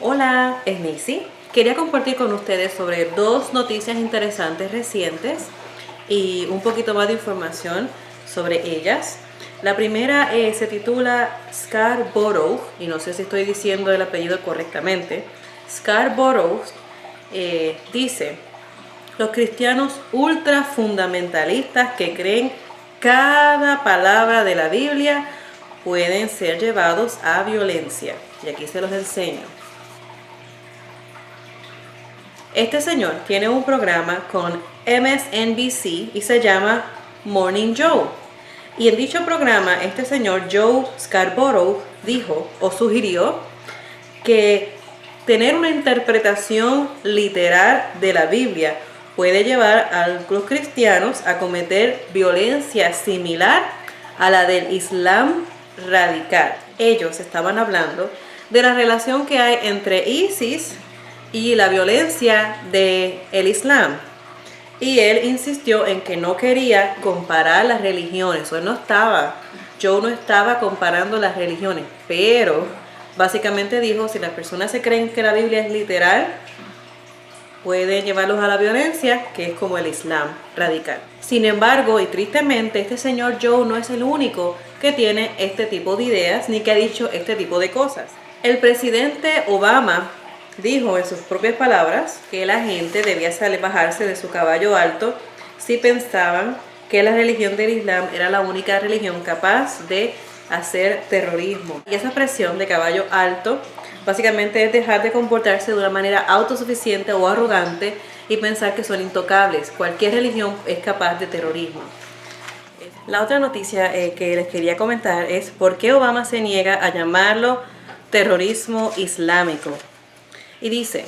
Hola, es Macy. Quería compartir con ustedes sobre dos noticias interesantes recientes y un poquito más de información sobre ellas. La primera se titula Scarborough, y no sé si estoy diciendo el apellido correctamente. Scarborough dice: los cristianos ultra fundamentalistas que creen cada palabra de la Biblia pueden ser llevados a violencia. Y aquí se los enseño. Este señor tiene un programa con MSNBC y se llama Morning Joe. Y en dicho programa, este señor Joe Scarborough dijo o sugirió que tener una interpretación literal de la Biblia puede llevar a los cristianos a cometer violencia similar a la del Islam radical. Ellos estaban hablando de la relación que hay entre ISIS y la violencia del Islam. Y él insistió en que no quería comparar las religiones. Joe no estaba comparando las religiones, pero básicamente dijo, si las personas se creen que la Biblia es literal, puede llevarlos a la violencia, que es como el Islam radical. Sin embargo, y tristemente, este señor Joe no es el único que tiene este tipo de ideas, ni que ha dicho este tipo de cosas. El presidente Obama dijo en sus propias palabras que la gente debía bajarse de su caballo alto si pensaban que la religión del Islam era la única religión capaz de hacer terrorismo. Y esa expresión de caballo alto básicamente es dejar de comportarse de una manera autosuficiente o arrogante y pensar que son intocables. Cualquier religión es capaz de terrorismo. La otra noticia que les quería comentar es por qué Obama se niega a llamarlo terrorismo islámico. Y dice: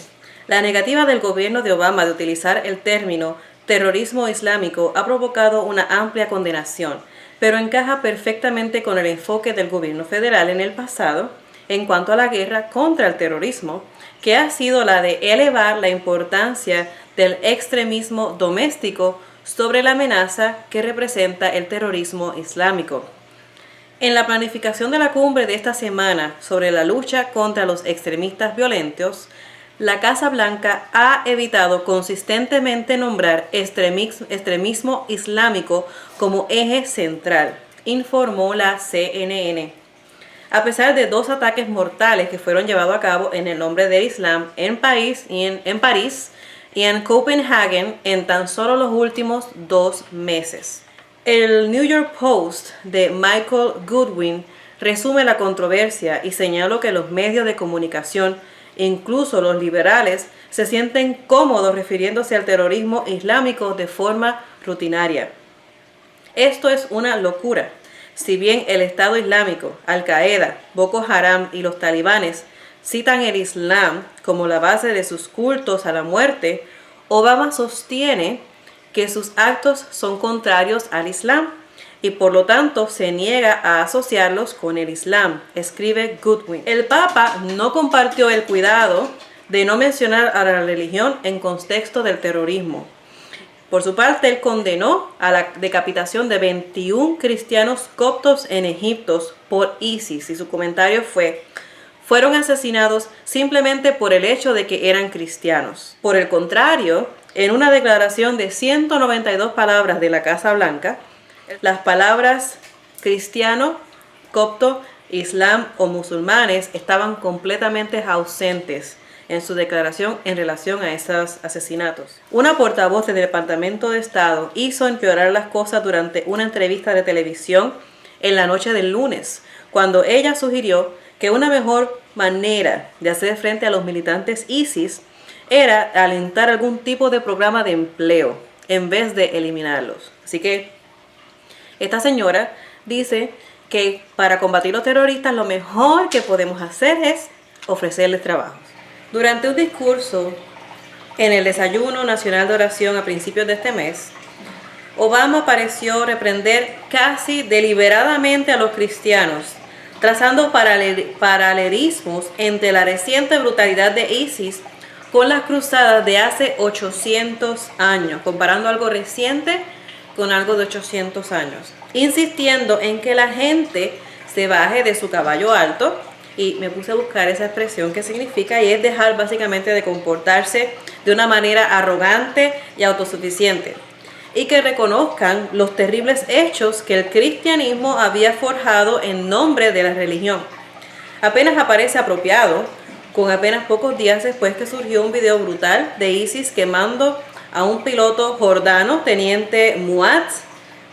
la negativa del gobierno de Obama de utilizar el término terrorismo islámico ha provocado una amplia condenación, pero encaja perfectamente con el enfoque del gobierno federal en el pasado en cuanto a la guerra contra el terrorismo, que ha sido la de elevar la importancia del extremismo doméstico sobre la amenaza que representa el terrorismo islámico. En la planificación de la cumbre de esta semana sobre la lucha contra los extremistas violentos, la Casa Blanca ha evitado consistentemente nombrar extremismo islámico como eje central, informó la CNN. A pesar de 2 ataques mortales que fueron llevados a cabo en el nombre del Islam en París y en Copenhague en tan solo los últimos 2 meses. El New York Post de Michael Goodwin resume la controversia y señaló que los medios de comunicación, incluso los liberales, se sienten cómodos refiriéndose al terrorismo islámico de forma rutinaria. Esto es una locura. Si bien el Estado Islámico, Al-Qaeda, Boko Haram y los talibanes citan el Islam como la base de sus cultos a la muerte, Obama sostiene que sus actos son contrarios al Islam y por lo tanto se niega a asociarlos con el Islam, escribe Goodwin. El Papa no compartió el cuidado de no mencionar a la religión en contexto del terrorismo. Por su parte, él condenó a la decapitación de 21 cristianos coptos en Egipto por ISIS y su comentario fue: fueron asesinados simplemente por el hecho de que eran cristianos. Por el contrario, en una declaración de 192 palabras de la Casa Blanca, las palabras cristiano, copto, islam o musulmanes estaban completamente ausentes en su declaración en relación a esos asesinatos. Una portavoz del Departamento de Estado hizo empeorar las cosas durante una entrevista de televisión en la noche del lunes, cuando ella sugirió que una mejor manera de hacer frente a los militantes ISIS era alentar algún tipo de programa de empleo en vez de eliminarlos. Así que esta señora dice que para combatir los terroristas lo mejor que podemos hacer es ofrecerles trabajo. Durante un discurso en el Desayuno Nacional de Oración a principios de este mes, Obama pareció reprender casi deliberadamente a los cristianos, trazando paralelismos entre la reciente brutalidad de ISIS con las cruzadas de hace 800 años, comparando algo reciente con algo de 800 años, insistiendo en que la gente se baje de su caballo alto y me puse a buscar esa expresión que significa, y es dejar básicamente de comportarse de una manera arrogante y autosuficiente, y que reconozcan los terribles hechos que el cristianismo había forjado en nombre de la religión. Apenas aparece apropiado, con apenas pocos días después que surgió un video brutal de ISIS quemando a un piloto jordano, teniente Muaz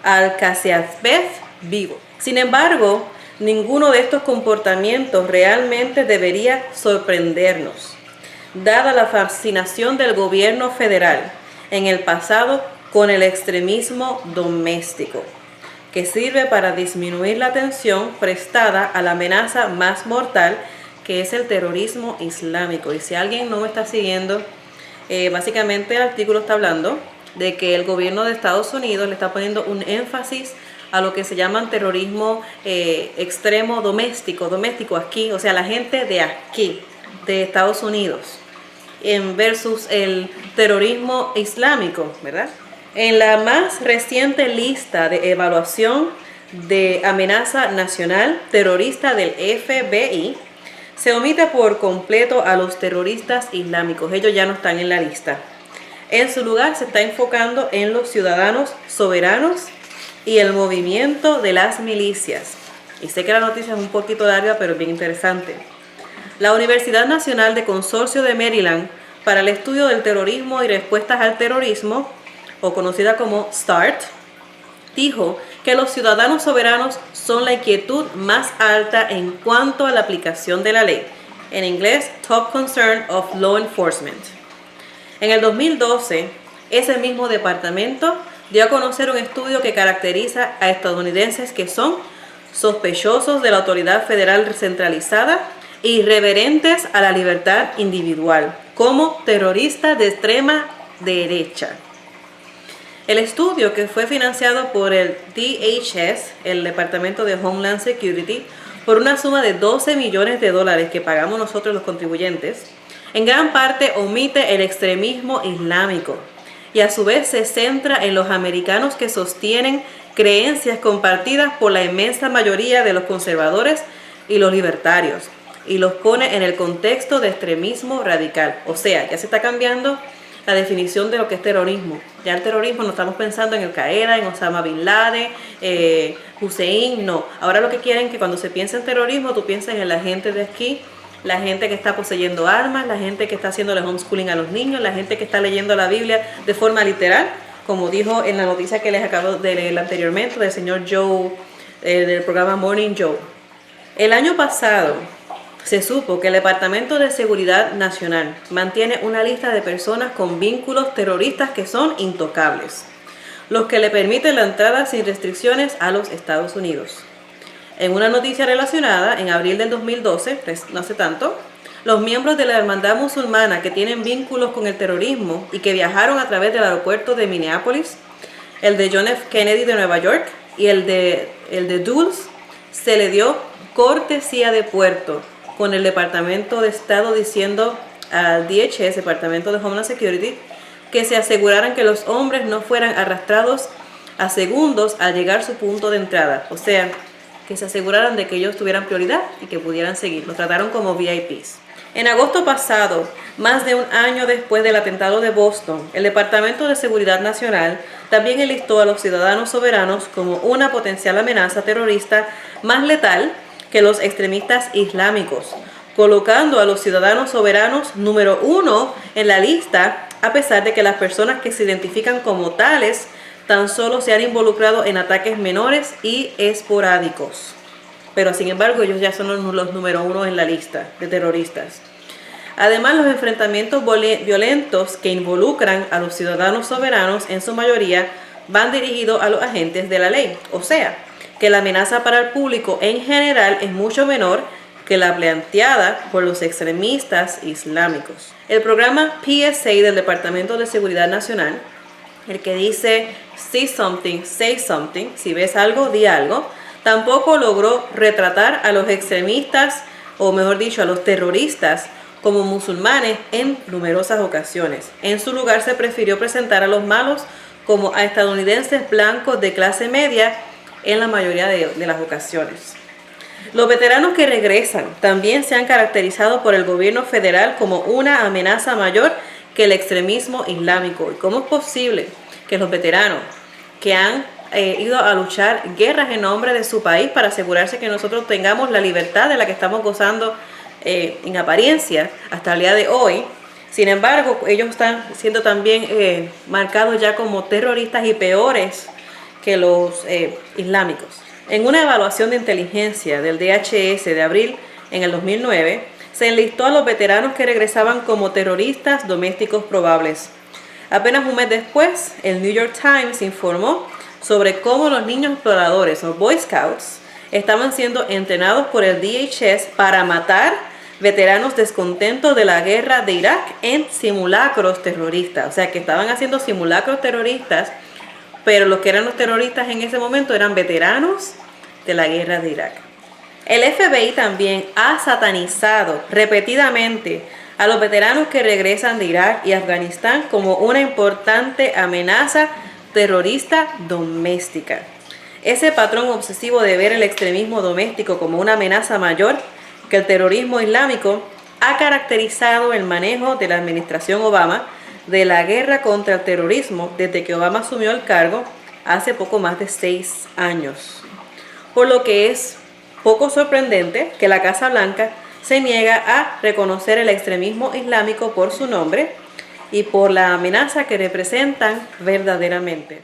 al-Qasasbeh, vivo. Sin embargo, ninguno de estos comportamientos realmente debería sorprendernos, dada la fascinación del gobierno federal en el pasado con el extremismo doméstico, que sirve para disminuir la atención prestada a la amenaza más mortal, que es el terrorismo islámico. Y si alguien no me está siguiendo, básicamente el artículo está hablando de que el gobierno de Estados Unidos le está poniendo un énfasis a lo que se llama terrorismo extremo doméstico aquí, o sea, la gente de aquí, de Estados Unidos, versus el terrorismo islámico, ¿verdad? En la más reciente lista de evaluación de amenaza nacional terrorista del FBI, se omite por completo a los terroristas islámicos. Ellos ya no están en la lista. En su lugar se está enfocando en los ciudadanos soberanos y el movimiento de las milicias. Y sé que la noticia es un poquito larga, pero es bien interesante. La Universidad Nacional de Consorcio de Maryland para el Estudio del Terrorismo y Respuestas al Terrorismo, o conocida como START, dijo que los ciudadanos soberanos son la inquietud más alta en cuanto a la aplicación de la ley. En inglés, Top Concern of Law Enforcement. En el 2012, ese mismo departamento dio a conocer un estudio que caracteriza a estadounidenses que son sospechosos de la autoridad federal centralizada e irreverentes a la libertad individual, como terroristas de extrema derecha. El estudio, que fue financiado por el DHS, el Departamento de Homeland Security, por una suma de $12 millones que pagamos nosotros los contribuyentes, en gran parte omite el extremismo islámico y a su vez se centra en los americanos que sostienen creencias compartidas por la inmensa mayoría de los conservadores y los libertarios, y los pone en el contexto de extremismo radical. O sea, ya se está cambiando la definición de lo que es terrorismo. Ya el terrorismo no estamos pensando en Al-Qaeda, en Osama Bin Laden, Hussein, no. Ahora lo que quieren es que cuando se piensa en terrorismo, tú pienses en la gente de aquí, la gente que está poseyendo armas, la gente que está haciéndole homeschooling a los niños, la gente que está leyendo la Biblia de forma literal, como dijo en la noticia que les acabo de leer anteriormente del señor Joe, del programa Morning Joe. El año pasado se supo que el Departamento de Seguridad Nacional mantiene una lista de personas con vínculos terroristas que son intocables, los que le permiten la entrada sin restricciones a los Estados Unidos. En una noticia relacionada, en abril del 2012, no hace tanto, los miembros de la hermandad musulmana que tienen vínculos con el terrorismo y que viajaron a través del aeropuerto de Minneapolis, el de John F. Kennedy de Nueva York y el de Dulles, se le dio cortesía de puerto, con el Departamento de Estado diciendo al DHS, Departamento de Homeland Security, que se aseguraran que los hombres no fueran arrastrados a segundos al llegar a su punto de entrada. O sea, que se aseguraran de que ellos tuvieran prioridad y que pudieran seguir. Los trataron como VIPs. En agosto pasado, más de un año después del atentado de Boston, el Departamento de Seguridad Nacional también enlistó a los ciudadanos soberanos como una potencial amenaza terrorista más letal que los extremistas islámicos, colocando a los ciudadanos soberanos número 1 en la lista, a pesar de que las personas que se identifican como tales tan solo se han involucrado en ataques menores y esporádicos. Pero sin embargo ellos ya son los número 1 en la lista de terroristas. Además, los enfrentamientos violentos que involucran a los ciudadanos soberanos en su mayoría van dirigidos a los agentes de la ley, o sea, que la amenaza para el público en general es mucho menor que la planteada por los extremistas islámicos. El programa PSA del Departamento de Seguridad Nacional, el que dice see something, say something, si ves algo, di algo, tampoco logró retratar a los extremistas, o mejor dicho, a los terroristas, como musulmanes en numerosas ocasiones. En su lugar se prefirió presentar a los malos como a estadounidenses blancos de clase media en la mayoría de las ocasiones. Los veteranos que regresan también se han caracterizado por el gobierno federal como una amenaza mayor que el extremismo islámico. ¿Y cómo es posible que los veteranos que han ido a luchar guerras en nombre de su país para asegurarse que nosotros tengamos la libertad de la que estamos gozando en apariencia hasta el día de hoy, sin embargo, ellos están siendo también marcados ya como terroristas y peores que los islámicos? En una evaluación de inteligencia del DHS de abril en el 2009, se enlistó a los veteranos que regresaban como terroristas domésticos probables. Apenas un mes después, el New York Times informó sobre cómo los niños exploradores o Boy Scouts estaban siendo entrenados por el DHS para matar veteranos descontentos de la guerra de Irak en simulacros terroristas. O sea, que estaban haciendo simulacros terroristas, pero los que eran los terroristas en ese momento eran veteranos de la guerra de Irak. El FBI también ha satanizado repetidamente a los veteranos que regresan de Irak y Afganistán como una importante amenaza terrorista doméstica. Ese patrón obsesivo de ver el extremismo doméstico como una amenaza mayor que el terrorismo islámico ha caracterizado el manejo de la administración Obama de la guerra contra el terrorismo desde que Obama asumió el cargo hace poco más de 6 años. Por lo que es poco sorprendente que la Casa Blanca se niega a reconocer el extremismo islámico por su nombre y por la amenaza que representan verdaderamente.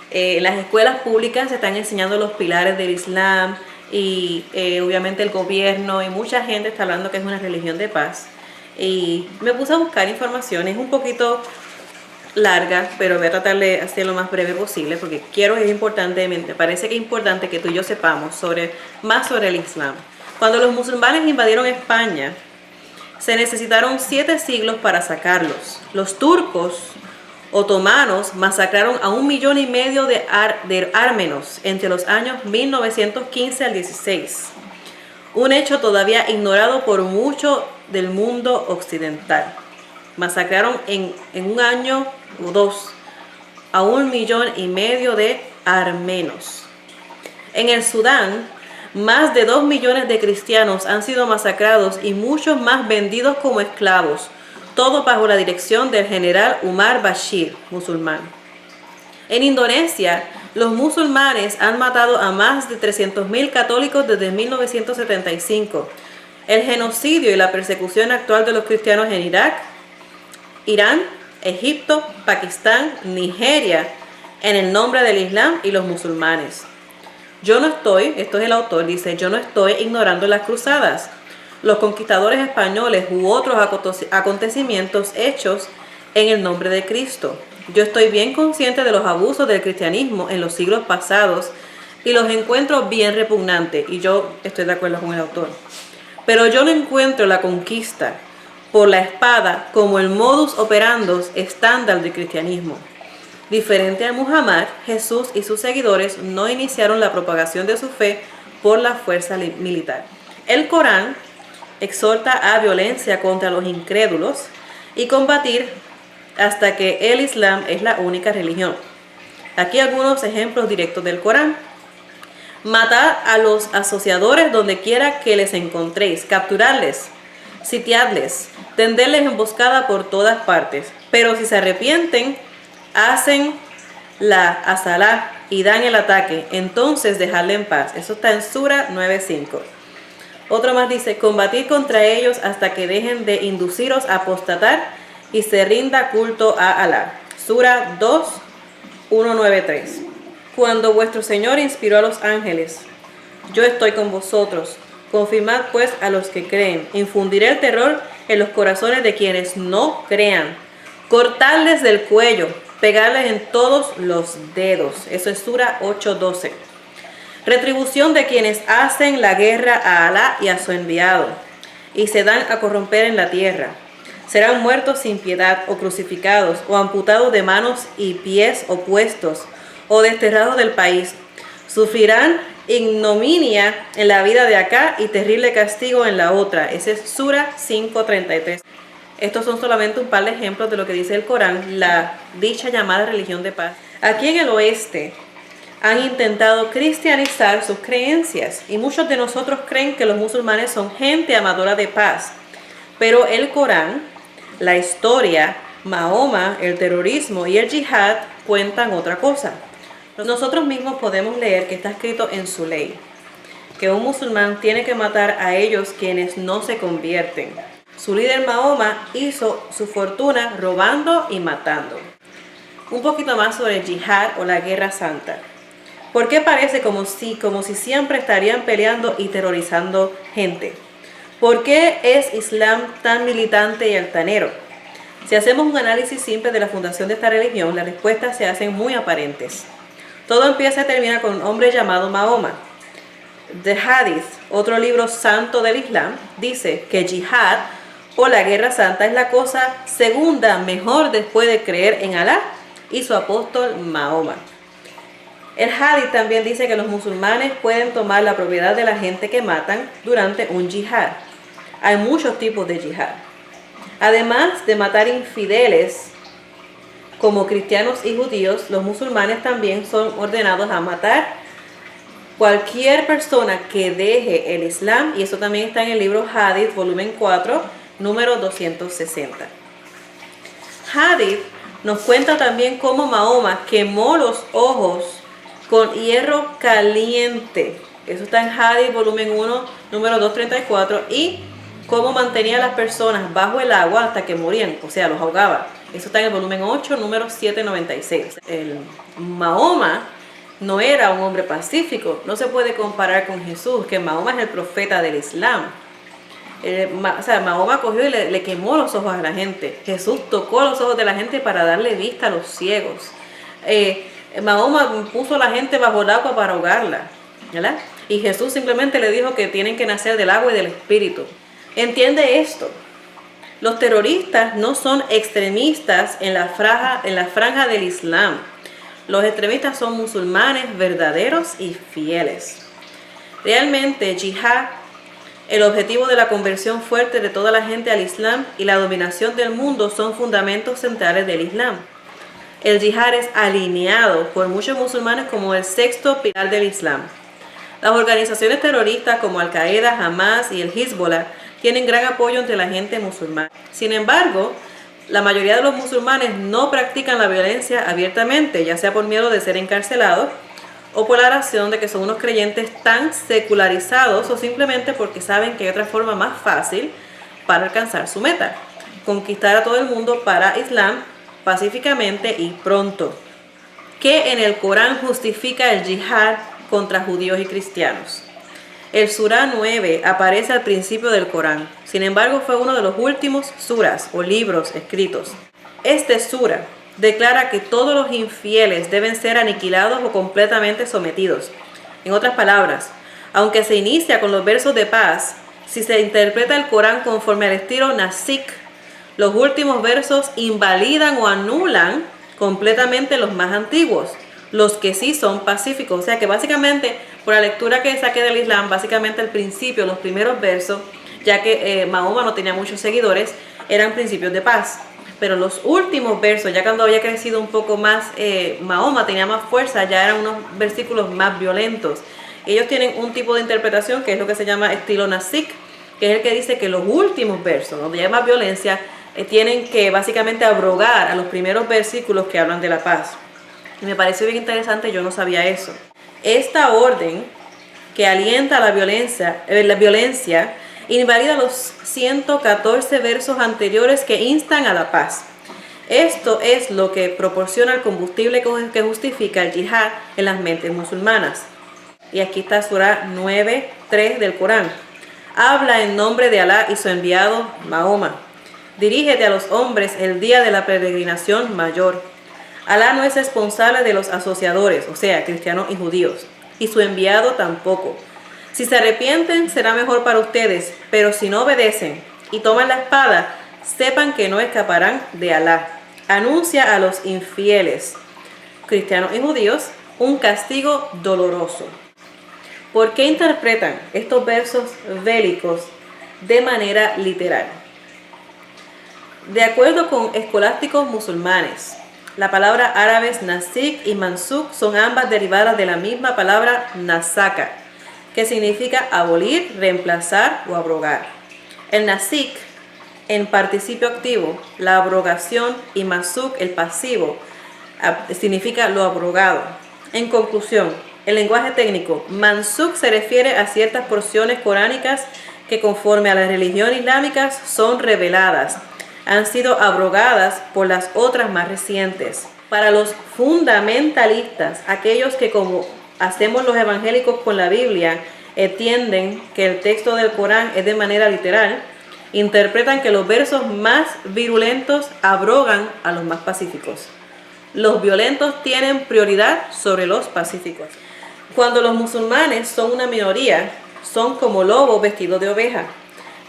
En las escuelas públicas se están enseñando los pilares del Islam y obviamente el gobierno y mucha gente está hablando que es una religión de paz. Y me puse a buscar información, es un poquito larga, pero voy a tratar de hacerlo lo más breve posible porque es importante, me parece que es importante que tú y yo sepamos más sobre el Islam. Cuando los musulmanes invadieron España, se necesitaron 7 siglos para sacarlos. Los turcos otomanos masacraron a 1,5 millones de armenos entre los años 1915 al 16. Un hecho todavía ignorado por mucho del mundo occidental. Masacraron en un año o 2 a 1,5 millones de armenos. En el Sudán, más de 2 millones de cristianos han sido masacrados y muchos más vendidos como esclavos. Todo bajo la dirección del general Umar Bashir, musulmán. En Indonesia, los musulmanes han matado a más de 300,000 católicos desde 1975. El genocidio y la persecución actual de los cristianos en Irak, Irán, Egipto, Pakistán, Nigeria, en el nombre del Islam y los musulmanes. esto es el autor, dice, yo no estoy ignorando las cruzadas, los conquistadores españoles u otros acontecimientos hechos en el nombre de Cristo. Yo estoy bien consciente de los abusos del cristianismo en los siglos pasados y los encuentro bien repugnantes, y yo estoy de acuerdo con el autor. Pero yo no encuentro la conquista por la espada como el modus operandi estándar del cristianismo. Diferente a Muhammad, Jesús y sus seguidores no iniciaron la propagación de su fe por la fuerza militar. El Corán exhorta a violencia contra los incrédulos y combatir hasta que el Islam es la única religión. Aquí algunos ejemplos directos del Corán. Matad a los asociadores donde quiera que les encontréis, capturarles, sitiadles, tenderles emboscada por todas partes. Pero si se arrepienten, hacen la asalá y dan el ataque, entonces dejadle en paz. Eso está en Sura 9:5. Otro más dice, combatid contra ellos hasta que dejen de induciros a apostatar y se rinda culto a Alá. Sura 2:193. Cuando vuestro Señor inspiró a los ángeles, yo estoy con vosotros. Confirmad pues a los que creen. Infundiré el terror en los corazones de quienes no crean. Cortarles del cuello, pegarles en todos los dedos. Eso es Sura 8:12. Retribución de quienes hacen la guerra a Alá y a su enviado, y se dan a corromper en la tierra. Serán muertos sin piedad, o crucificados, o amputados de manos y pies opuestos, o desterrados del país. Sufrirán ignominia en la vida de acá y terrible castigo en la otra. Ese es Sura 5:33. Estos son solamente un par de ejemplos de lo que dice el Corán, la dicha llamada religión de paz. Aquí en el oeste han intentado cristianizar sus creencias y muchos de nosotros creen que los musulmanes son gente amadora de paz. Pero el Corán, la historia, Mahoma, el terrorismo y el yihad cuentan otra cosa. Nosotros mismos podemos leer que está escrito en su ley, que un musulmán tiene que matar a ellos quienes no se convierten. Su líder Mahoma hizo su fortuna robando y matando. Un poquito más sobre el yihad o la guerra santa. ¿Por qué parece como si siempre estarían peleando y terrorizando gente? ¿Por qué es Islam tan militante y altanero? Si hacemos un análisis simple de la fundación de esta religión, las respuestas se hacen muy aparentes. Todo empieza y termina con un hombre llamado Mahoma. The Hadith, otro libro santo del Islam, dice que yihad o la guerra santa es la cosa segunda mejor después de creer en Alá y su apóstol Mahoma. El Hadith también dice que los musulmanes pueden tomar la propiedad de la gente que matan durante un yihad. Hay muchos tipos de yihad. Además de matar infieles como cristianos y judíos, los musulmanes también son ordenados a matar cualquier persona que deje el Islam, y eso también está en el libro Hadith, volumen 4, número 260. Hadith nos cuenta también cómo Mahoma quemó los ojos con hierro caliente. Eso está en Hadith, volumen 1, número 234, y cómo mantenía a las personas bajo el agua hasta que morían, o sea, los ahogaba. Eso está en el volumen 8, número 796. El Mahoma no era un hombre pacífico. No se puede comparar con Jesús, que Mahoma es el profeta del Islam. Mahoma cogió y le quemó los ojos a la gente. Jesús tocó los ojos de la gente para darle vista a los ciegos. Mahoma puso a la gente bajo el agua para ahogarla, ¿verdad? Y Jesús simplemente le dijo que tienen que nacer del agua y del espíritu. Entiende esto. Los terroristas no son extremistas en la franja del Islam. Los extremistas son musulmanes verdaderos y fieles. Realmente, yihad, el objetivo de la conversión fuerte de toda la gente al Islam y la dominación del mundo son fundamentos centrales del Islam. El yihad es alineado por muchos musulmanes como el sexto pilar del Islam. Las organizaciones terroristas como Al-Qaeda, Hamas y el Hezbollah tienen gran apoyo entre la gente musulmana. Sin embargo, la mayoría de los musulmanes no practican la violencia abiertamente, ya sea por miedo de ser encarcelados o por la razón de que son unos creyentes tan secularizados o simplemente porque saben que hay otra forma más fácil para alcanzar su meta: conquistar a todo el mundo para Islam pacíficamente y pronto. ¿Qué en el Corán justifica el yihad contra judíos y cristianos? El Surah 9 aparece al principio del Corán. Sin embargo, fue uno de los últimos suras o libros escritos. Este surah declara que todos los infieles deben ser aniquilados o completamente sometidos. En otras palabras, aunque se inicia con los versos de paz, si se interpreta el Corán conforme al estilo nasikh, los últimos versos invalidan o anulan completamente los más antiguos, los que sí son pacíficos. O sea que básicamente, por la lectura que saqué del Islam, básicamente al principio, los primeros versos, ya que Mahoma no tenía muchos seguidores, eran principios de paz. Pero los últimos versos, ya cuando había crecido un poco más, Mahoma tenía más fuerza, ya eran unos versículos más violentos. Ellos tienen un tipo de interpretación que es lo que se llama estilo nasikh, que es el que dice que los últimos versos, donde hay más violencia, tienen que básicamente abrogar a los primeros versículos que hablan de la paz. Y me pareció bien interesante, yo no sabía eso. Esta orden que alienta la violencia invalida los 114 versos anteriores que instan a la paz. Esto es lo que proporciona el combustible que justifica el yihad en las mentes musulmanas. Y aquí está Surah 9:3 del Corán. Habla en nombre de Alá y su enviado Mahoma. Dirígete a los hombres el día de la peregrinación mayor. Alá no es responsable de los asociadores, o sea, cristianos y judíos, y su enviado tampoco. Si se arrepienten, será mejor para ustedes, pero si no obedecen y toman la espada, sepan que no escaparán de Alá. Anuncia a los infieles, cristianos y judíos, un castigo doloroso. ¿Por qué interpretan estos versos bélicos de manera literal? De acuerdo con escolásticos musulmanes, la palabra árabes nasikh y mansukh son ambas derivadas de la misma palabra nasaka, que significa abolir, reemplazar o abrogar. El nasikh en participio activo, la abrogación, y mansukh, el pasivo, significa lo abrogado. En conclusión, el lenguaje técnico, mansukh se refiere a ciertas porciones coránicas que conforme a la religión islámica son reveladas, han sido abrogadas por las otras más recientes. Para los fundamentalistas, aquellos que como hacemos los evangélicos con la Biblia, entienden que el texto del Corán es de manera literal, interpretan que los versos más virulentos abrogan a los más pacíficos. Los violentos tienen prioridad sobre los pacíficos. Cuando los musulmanes son una minoría, son como lobos vestidos de oveja.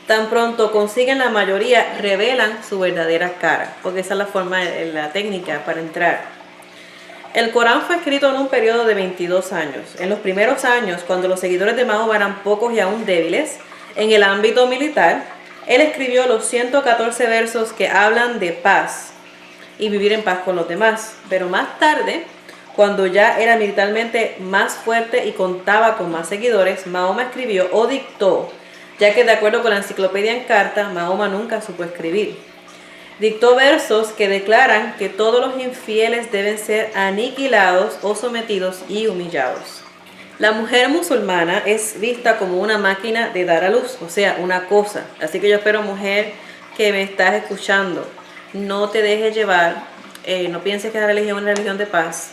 Tan pronto consiguen la mayoría, revelan su verdadera cara, porque esa es la forma, la técnica para entrar. El Corán fue escrito en un periodo de 22 años. En los primeros años, cuando los seguidores de Mahoma eran pocos y aún débiles, en el ámbito militar, él escribió los 114 versos que hablan de paz y vivir en paz con los demás. Pero más tarde, cuando ya era militarmente más fuerte y contaba con más seguidores, Mahoma escribió o dictó, ya que de acuerdo con la enciclopedia en carta, Mahoma nunca supo escribir. Dictó versos que declaran que todos los infieles deben ser aniquilados o sometidos y humillados. La mujer musulmana es vista como una máquina de dar a luz, o sea, una cosa. Así que yo espero, mujer que me estás escuchando, no te dejes llevar, no pienses que la religión es una religión de paz.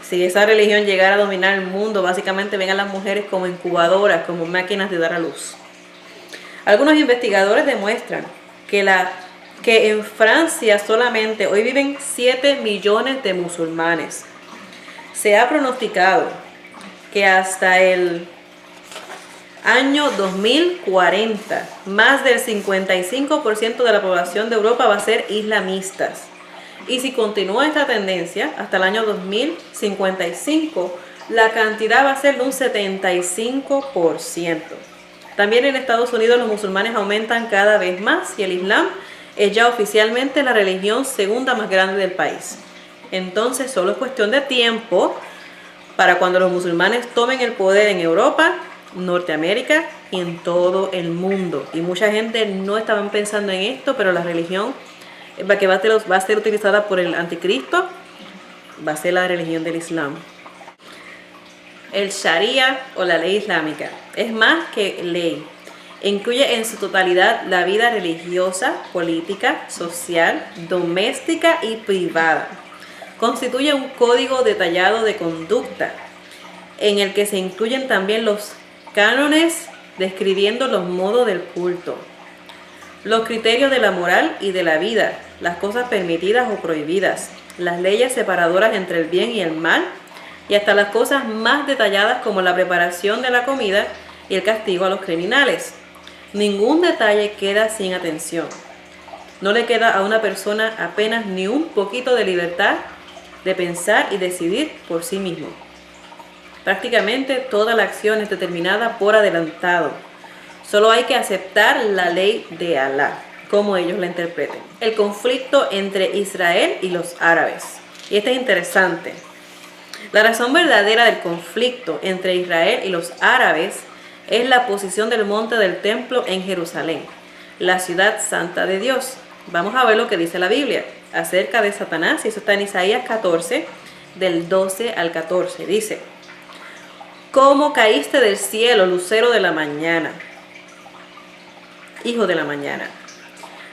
Si esa religión llegara a dominar el mundo, básicamente ven a las mujeres como incubadoras, como máquinas de dar a luz. Algunos investigadores demuestran que en Francia solamente hoy viven 7 millones de musulmanes. Se ha pronosticado que hasta el año 2040, más del 55% de la población de Europa va a ser islamistas. Y si continúa esta tendencia, hasta el año 2055, la cantidad va a ser de un 75%. También en Estados Unidos los musulmanes aumentan cada vez más y el Islam es ya oficialmente la religión segunda más grande del país. Entonces solo es cuestión de tiempo para cuando los musulmanes tomen el poder en Europa, Norteamérica y en todo el mundo. Y mucha gente no estaba pensando en esto, pero la religión que va a ser utilizada por el anticristo va a ser la religión del Islam. El Sharia o la ley islámica es más que ley. Incluye en su totalidad la vida religiosa, política, social, doméstica y privada. Constituye un código detallado de conducta en el que se incluyen también los cánones describiendo los modos del culto, los criterios de la moral y de la vida, las cosas permitidas o prohibidas, las leyes separadoras entre el bien y el mal y hasta las cosas más detalladas como la preparación de la comida y el castigo a los criminales. Ningún detalle queda sin atención. No le queda a una persona apenas ni un poquito de libertad de pensar y decidir por sí mismo. Prácticamente toda la acción es determinada por adelantado. Solo hay que aceptar la ley de Alá, como ellos la interpreten. El conflicto entre Israel y los árabes. Y este es interesante. La razón verdadera del conflicto entre Israel y los árabes es la posición del monte del templo en Jerusalén, la ciudad santa de Dios. Vamos a ver lo que dice la Biblia acerca de Satanás, y eso está en Isaías 14, del 12 al 14. Dice: ¿Cómo caíste del cielo, lucero de la mañana, hijo de la mañana?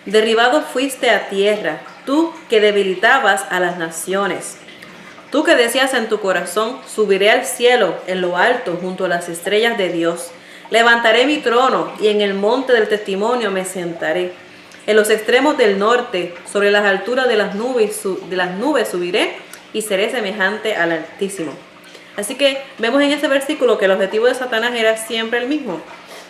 Derribado fuiste a tierra, tú que debilitabas a las naciones. Tú que decías en tu corazón: subiré al cielo, en lo alto, junto a las estrellas de Dios. Levantaré mi trono y en el monte del testimonio me sentaré. En los extremos del norte, sobre las alturas de las nubes subiré y seré semejante al Altísimo. Así que vemos en ese versículo que el objetivo de Satanás era siempre el mismo: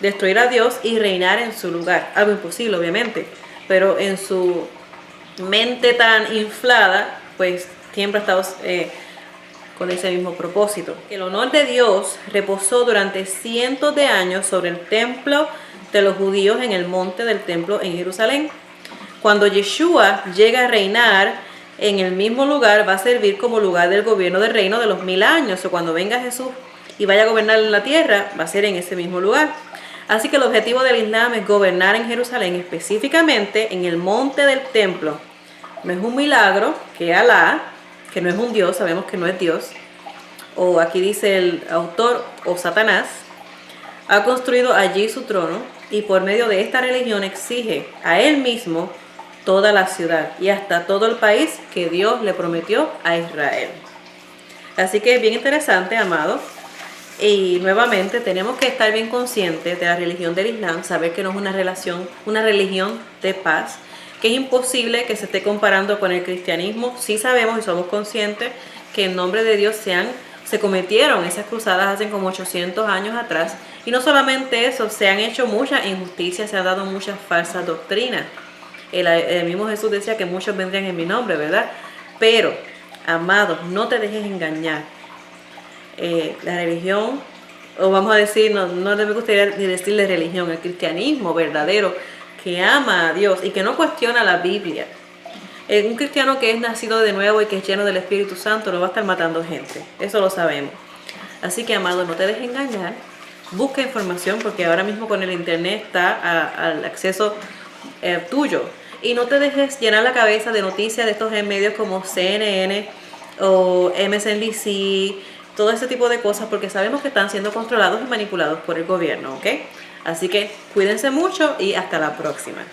destruir a Dios y reinar en su lugar. Algo imposible, obviamente, pero en su mente tan inflada, pues siempre ha estado con ese mismo propósito. El honor de Dios reposó durante cientos de años sobre el templo de los judíos en el monte del templo en Jerusalén. Cuando Yeshua llega a reinar en el mismo lugar, va a servir como lugar del gobierno del reino de los 1000 años. O cuando venga Jesús y vaya a gobernar en la tierra, va a ser en ese mismo lugar. Así que el objetivo del Islam es gobernar en Jerusalén, específicamente en el monte del templo. No es un milagro que Alá, que no es un Dios, sabemos que no es Dios, o aquí dice el autor, o Satanás, ha construido allí su trono y por medio de esta religión exige a él mismo toda la ciudad y hasta todo el país que Dios le prometió a Israel. Así que es bien interesante, amados. Y nuevamente tenemos que estar bien conscientes de la religión del Islam, saber que no es una religión de paz, que es imposible que se esté comparando con el cristianismo. Sí sabemos y somos conscientes que en nombre de Dios se cometieron esas cruzadas hace como 800 años atrás. Y no solamente eso, se han hecho muchas injusticias, se han dado muchas falsas doctrinas. El mismo Jesús decía que muchos vendrían en mi nombre, ¿verdad? Pero, amados, no te dejes engañar. La religión, o vamos a decir, no me gustaría ni decirle religión, el cristianismo verdadero, que ama a Dios y que no cuestiona la Biblia. Un cristiano que es nacido de nuevo y que es lleno del Espíritu Santo no va a estar matando gente, eso lo sabemos. Así que, amado, no te dejes engañar, busca información, porque ahora mismo con el internet está al acceso tuyo, y no te dejes llenar la cabeza de noticias de estos medios como CNN o MSNBC, todo ese tipo de cosas, porque sabemos que están siendo controlados y manipulados por el gobierno, ¿ok? Así que cuídense mucho y hasta la próxima.